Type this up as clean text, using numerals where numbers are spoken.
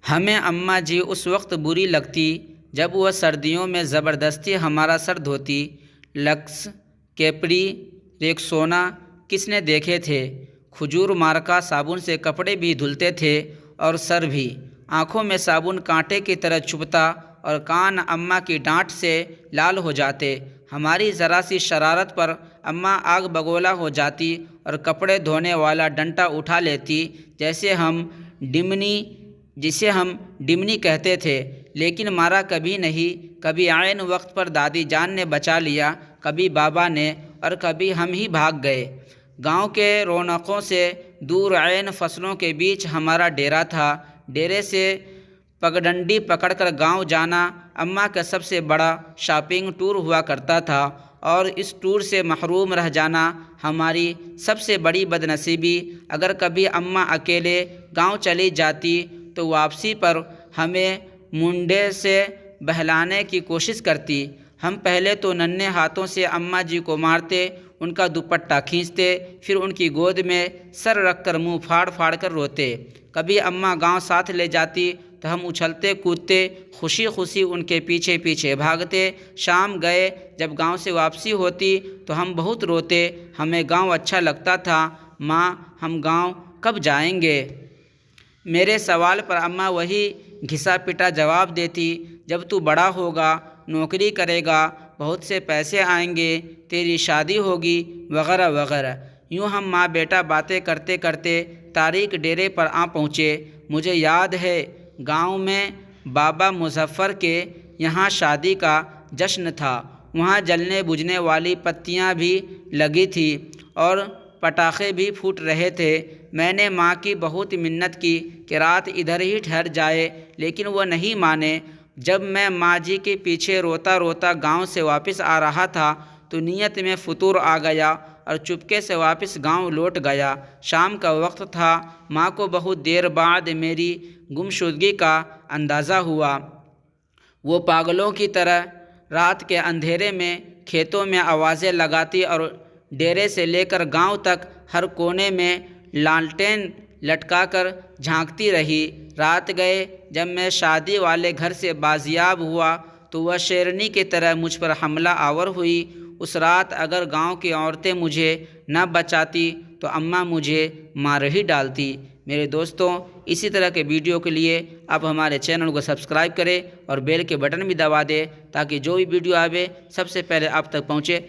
ہمیں اماں جی اس وقت بری لگتی جب وہ سردیوں میں زبردستی ہمارا سر دھوتی۔ لکس، کیپری، ریکسونا کس نے دیکھے تھے؟ کھجور مارکا صابن سے کپڑے بھی دھلتے تھے اور سر بھی۔ آنکھوں میں صابن کانٹے کی طرح چبھتا اور کان اماں کی ڈانٹ سے لال ہو جاتے۔ ہماری ذرا سی شرارت پر اماں آگ بگولا ہو جاتی اور کپڑے دھونے والا ڈنٹا اٹھا لیتی جسے ہم ڈمنی کہتے تھے، لیکن مارا کبھی نہیں۔ کبھی عین وقت پر دادی جان نے بچا لیا، کبھی بابا نے، اور کبھی ہم ہی بھاگ گئے۔ گاؤں کے رونقوں سے دور عین فصلوں کے بیچ ہمارا ڈیرا تھا۔ ڈیرے سے پگڈنڈی پکڑ کر گاؤں جانا اماں کا سب سے بڑا شاپنگ ٹور ہوا کرتا تھا، اور اس ٹور سے محروم رہ جانا ہماری سب سے بڑی بد نصیبی۔ اگر کبھی اماں اکیلے گاؤں چلی جاتی تو واپسی پر ہمیں منڈے سے بہلانے کی کوشش کرتی۔ ہم پہلے تو ننھے ہاتھوں سے اماں جی کو مارتے، ان کا دوپٹہ کھینچتے، پھر ان کی گود میں سر رکھ کر منہ پھاڑ پھاڑ کر روتے۔ کبھی اماں گاؤں ساتھ لے جاتی تو ہم اچھلتے کودتے خوشی خوشی ان کے پیچھے پیچھے بھاگتے۔ شام گئے جب گاؤں سے واپسی ہوتی تو ہم بہت روتے۔ ہمیں گاؤں اچھا لگتا تھا، ماں ہم گاؤں کب جائیں گے؟ میرے سوال پر اماں وہی گھسا پٹا جواب دیتی، جب تو بڑا ہوگا، نوکری کرے گا، بہت سے پیسے آئیں گے، تیری شادی ہوگی، وغیرہ وغیرہ۔ یوں ہم ماں بیٹا باتیں کرتے کرتے تاریک ڈیرے پر آ پہنچے۔ مجھے یاد ہے گاؤں میں بابا مظفر کے یہاں شادی کا جشن تھا۔ وہاں جلنے بجھنے والی پتیاں بھی لگی تھیں اور پٹاخے بھی پھوٹ رہے تھے۔ میں نے ماں کی بہت منت کی کہ رات ادھر ہی ٹھہر جائے، لیکن وہ نہیں مانے۔ جب میں ماں جی کے پیچھے روتا روتا گاؤں سے واپس آ رہا تھا تو نیت میں فطور آ گیا اور چپکے سے واپس گاؤں لوٹ گیا۔ شام کا وقت تھا۔ ماں کو بہت دیر بعد میری گمشدگی کا اندازہ ہوا۔ وہ پاگلوں کی طرح رات کے اندھیرے میں کھیتوں میں آوازیں لگاتی اور ڈیرے سے لے کر گاؤں تک ہر کونے میں لالٹین لٹکا کر جھانکتی رہی۔ رات گئے جب میں شادی والے گھر سے بازیاب ہوا تو وہ شیرنی کی طرح مجھ پر حملہ آور ہوئی۔ اس رات اگر گاؤں کی عورتیں مجھے نہ بچاتی تو اماں مجھے مار ہی ڈالتی۔ میرے دوستوں، اسی طرح کے ویڈیو کے لیے آپ ہمارے چینل کو سبسکرائب کریں اور بیل کے بٹن بھی دبا دیں تاکہ جو بھی ویڈیو آوے سب سے پہلے آپ تک پہنچے۔